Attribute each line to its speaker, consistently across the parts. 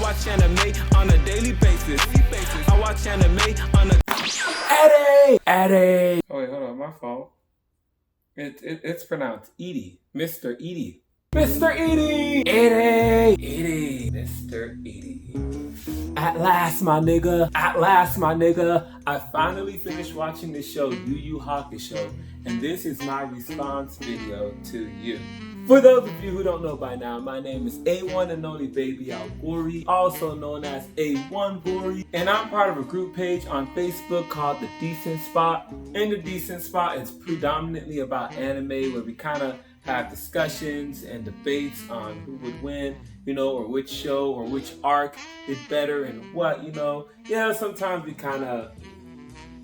Speaker 1: watch anime on a daily basis. I watch anime on a... Eddie! Oh wait, hold on, my fault. It's pronounced Edie. Mr. Edie. Mr. Edie! Edie! Mr. Edie. At last, my nigga. I finally finished watching the show Yu Yu Hakusho, and this is my response video to you. For those of you who don't know by now, my name is A1 and only Baby Algori, also known as A1 Gori, and I'm part of a group page on Facebook called The Decent Spot. And The Decent Spot is predominantly about anime, where we kind of have discussions and debates on who would win, or which show or which arc did better and what, Yeah, sometimes we kind of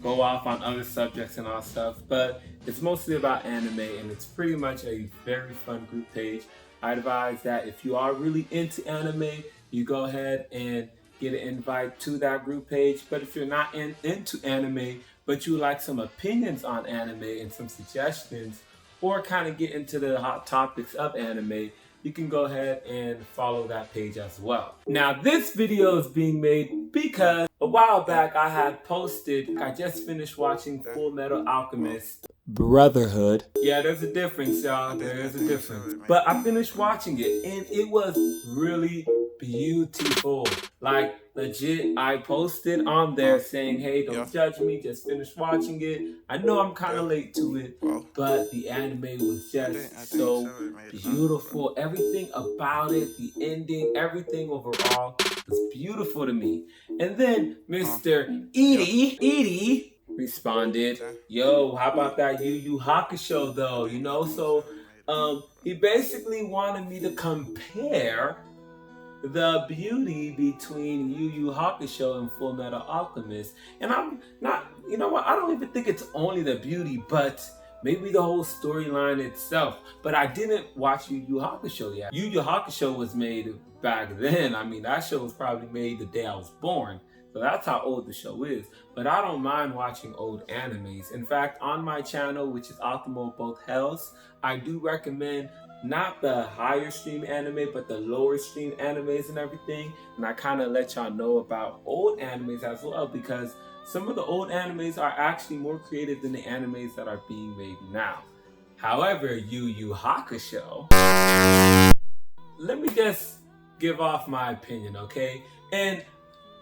Speaker 1: go off on other subjects and all stuff, but it's mostly about anime, and it's pretty much a very fun group page. I advise that if you are really into anime, you go ahead and get an invite to that group page. But if you're not into anime, but you like some opinions on anime and some suggestions, or kind of get into the hot topics of anime, you can go ahead and follow that page as well. Now, this video is being made because a while back I had posted, I just finished watching Full Metal Alchemist Brotherhood. Yeah, there's a difference, y'all. There is a difference. But I finished watching it, and it was really beautiful. Like, legit, I posted on there saying, hey, don't judge me, just finished watching it. I know I'm kind of late to it, but the anime was just so beautiful. Everything about it, the ending, everything overall was beautiful to me. And then Mr. Edie responded, yo, how about that Yu Yu Hakusho though, So he basically wanted me to compare the beauty between Yu Yu Hakusho and Full Metal Alchemist. And I'm not, I don't even think it's only the beauty, but maybe the whole storyline itself. But I didn't watch Yu Yu Hakusho yet. Yu Yu Hakusho was made back then. I mean, that show was probably made the day I was born. So that's how old the show is. But I don't mind watching old animes. In fact, on my channel, which is Optimal of Both Hells, I do recommend not the higher stream anime, but the lower stream animes and everything. And I kind of let y'all know about old animes as well, because some of the old animes are actually more creative than the animes that are being made now. However, Yu Yu Hakusho, let me just give off my opinion, okay? And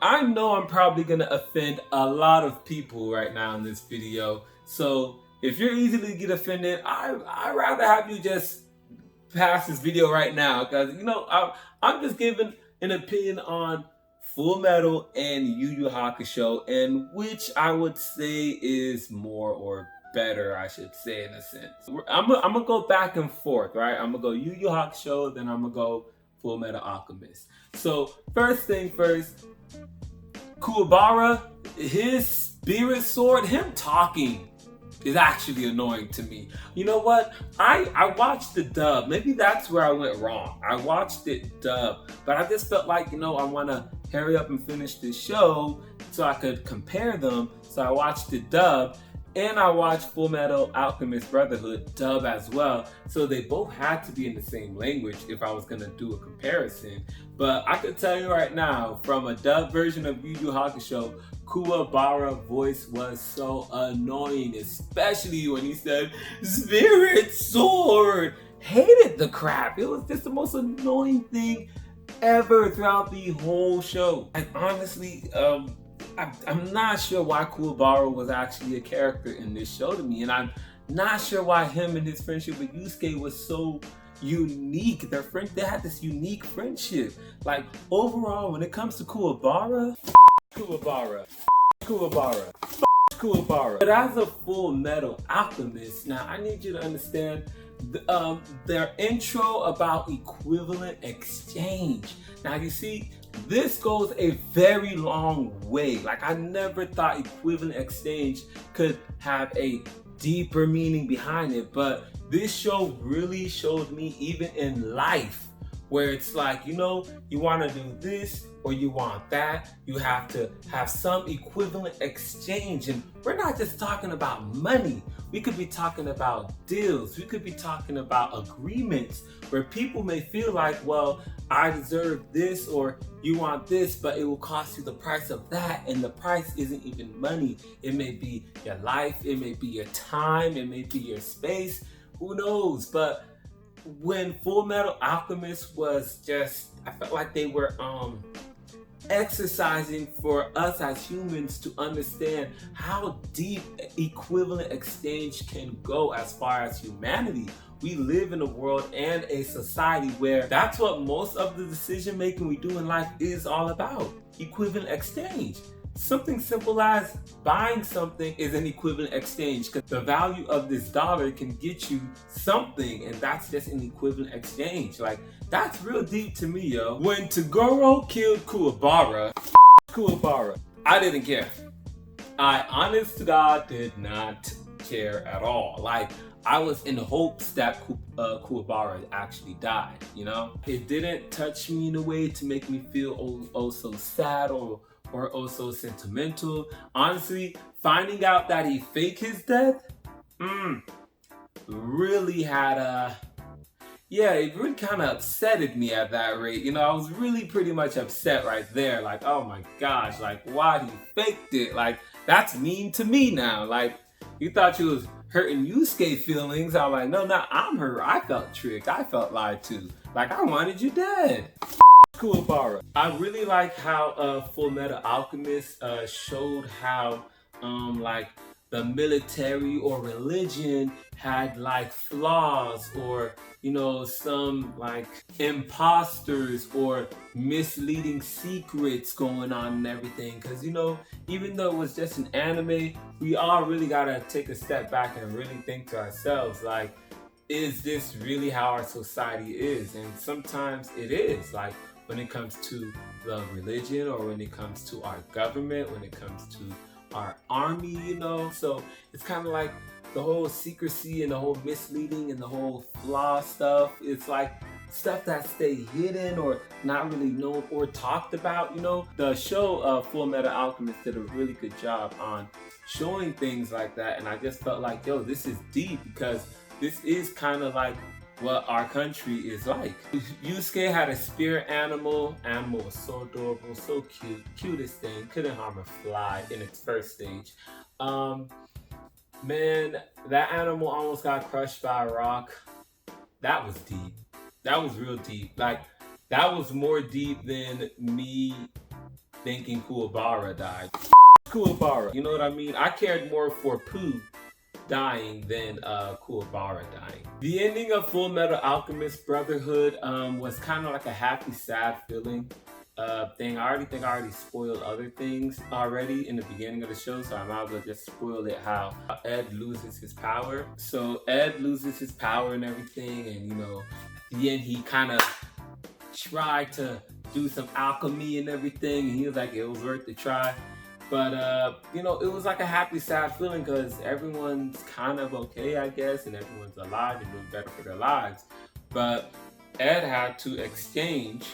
Speaker 1: I know I'm probably gonna offend a lot of people right now in this video. So if you're easily get offended, I'd rather have you just pass this video right now, because I'm just giving an opinion on Full Metal and Yu Yu Hakusho, and which I would say is more or better, I should say, in a sense. I'm gonna go back and forth, right? I'm gonna go Yu Yu Hakusho, then I'm gonna go Full Metal Alchemist. So first thing first, Kuwabara, his spirit sword, him talking is actually annoying to me. You know what? I watched the dub. Maybe that's where I went wrong. I watched it dub, but I just felt like, I want to hurry up and finish this show so I could compare them. So I watched the dub, and I watched Full Metal Alchemist Brotherhood dub as well. So they both had to be in the same language if I was going to do a comparison. But I could tell you right now, from a dub version of Yu Yu Hakusho, Kuwabara's voice was so annoying, especially when he said, Spirit Sword! Hated the crap. It was just the most annoying thing ever throughout the whole show. And honestly, I'm not sure why Kuwabara was actually a character in this show to me, and I'm not sure why him and his friendship with Yusuke was so unique. They had this unique friendship. Like, overall, when it comes to Kuwabara, But as a Full Metal Alchemist, now I need you to understand their intro about equivalent exchange. Now you see, this goes a very long way. Like, I never thought equivalent exchange could have a deeper meaning behind it, but this show really showed me, even in life, where it's like, you know, you want to do this or you want that. You have to have some equivalent exchange. And we're not just talking about money. We could be talking about deals. We could be talking about agreements where people may feel like, well, I deserve this or you want this, but it will cost you the price of that. And the price isn't even money. It may be your life. It may be your time. It may be your space. Who knows? But when Full Metal Alchemist was just, I felt like they were exercising for us as humans to understand how deep equivalent exchange can go as far as humanity. We live in a world and a society where that's what most of the decision making we do in life is all about. Equivalent exchange. Something simple as buying something is an equivalent exchange because the value of this dollar can get you something, and that's just an equivalent exchange. Like, that's real deep to me, yo. When Toguro killed Kuwabara, I didn't care. I, honest to God, did not care at all. Like, I was in hopes that Kuwabara actually died, you know? It didn't touch me in a way to make me feel oh so sad or also sentimental. Honestly, finding out that he faked his death, really had it really kind of upsetted me at that rate. You know, I was really pretty much upset right there. Like, oh my gosh, like, why he faked it? Like, that's mean to me now. Like, you thought you was hurting Yusuke feelings. I'm like, no, I'm hurt. I felt tricked. I felt lied to. Like, I wanted you dead. Kuwabara. I really like how Full Metal Alchemist showed how like the military or religion had like flaws or, you know, some like imposters or misleading secrets going on and everything. Because, you know, even though it was just an anime, we all really gotta take a step back and really think to ourselves, like, is this really how our society is? And sometimes it is. Like, when it comes to the religion or when it comes to our government, when it comes to our army, you know? So it's kind of like the whole secrecy and the whole misleading and the whole flaw stuff. It's like stuff that stay hidden or not really known or talked about, you know? The show Full Metal Alchemist did a really good job on showing things like that. And I just felt like, yo, this is deep because this is kind of like what our country is like. Yusuke had a spirit animal. Animal was so adorable, so cute. Cutest thing. Couldn't harm a fly in its first stage. Man, that animal almost got crushed by a rock. That was deep. That was real deep. Like, that was more deep than me thinking Kuwabara died. Kuwabara, you know what I mean? I cared more for Pooh dying than Kuwabara dying. The ending of Full Metal Alchemist Brotherhood was kind of like a happy, sad feeling thing. I already spoiled other things already in the beginning of the show, so I might as well just spoil it how Ed loses his power. So Ed loses his power and everything, and, you know, at the end he kind of tried to do some alchemy and everything, and he was like, it was worth the try. But, you know, it was like a happy, sad feeling because everyone's kind of okay, I guess, and everyone's alive and doing better for their lives. But Ed had to exchange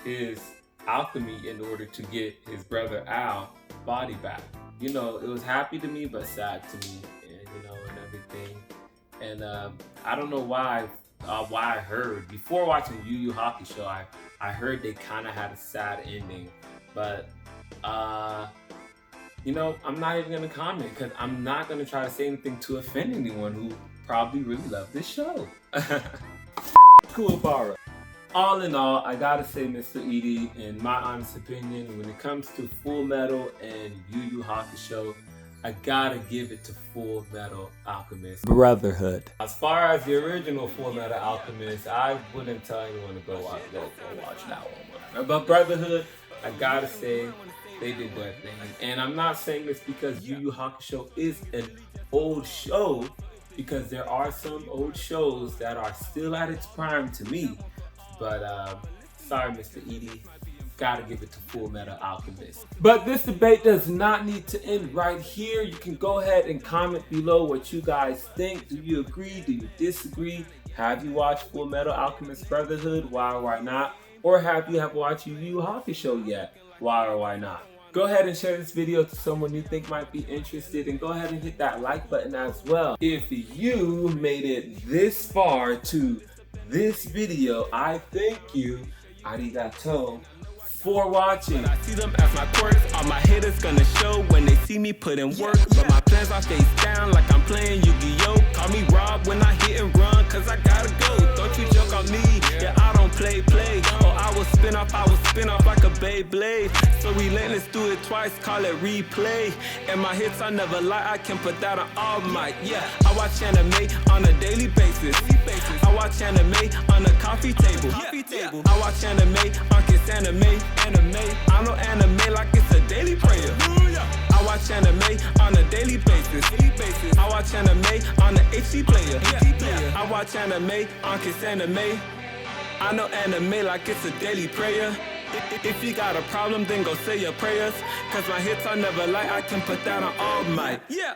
Speaker 1: his alchemy in order to get his brother Al's body back. You know, it was happy to me, but sad to me, and, you know, and everything. And I don't know why I heard, before watching Yu Yu Hakusho, I heard they kind of had a sad ending. But you know, I'm not even gonna comment because I'm not gonna try to say anything to offend anyone who probably really loved this show. Kuwabara. All in all, I gotta say, Mr. Edie, in my honest opinion, when it comes to Full Metal and Yu Yu Hakusho, I gotta give it to Full Metal Alchemist Brotherhood. As far as the original Full Metal Alchemist, I wouldn't tell anyone to go watch that one. But Brotherhood, I gotta say, they did their thing. And I'm not saying this because Yu Yu Hakusho is an old show, because there are some old shows that are still at its prime to me. But sorry, Mr. Edie, gotta give it to Full Metal Alchemist. But this debate does not need to end right here. You can go ahead and comment below what you guys think. Do you agree? Do you disagree? Have you watched Full Metal Alchemist Brotherhood? Why or why not? Or have you watched Yu Yu Hakusho yet? Why or why not? Go ahead and share this video to someone you think might be interested, and go ahead and hit that like button as well. If you made it this far to this video, I thank you, arigato, for watching.
Speaker 2: I see them as my quirks, all my haters gonna show when they see me put in work. But my plans are face down like I'm playing Yu-Gi-Oh! Call me Rob when I hit and run, cause I gotta go. Don't you joke on me, yeah, I don't play. Oh, I will spin off like a Beyblade. So relentless, do it twice, call it replay. And my hits, I never lie, I can put that on all mic. Yeah, I watch anime on a daily basis. I watch anime on a coffee table. I watch anime on Kiss Anime. I know anime like it's a daily prayer. I watch anime on a daily basis. I watch anime on the HD player. I watch anime on Kiss Anime. I know anime like it's a daily prayer. If you got a problem, then go say your prayers. Cause my hits I never lie, I can put that on all mic. Yeah.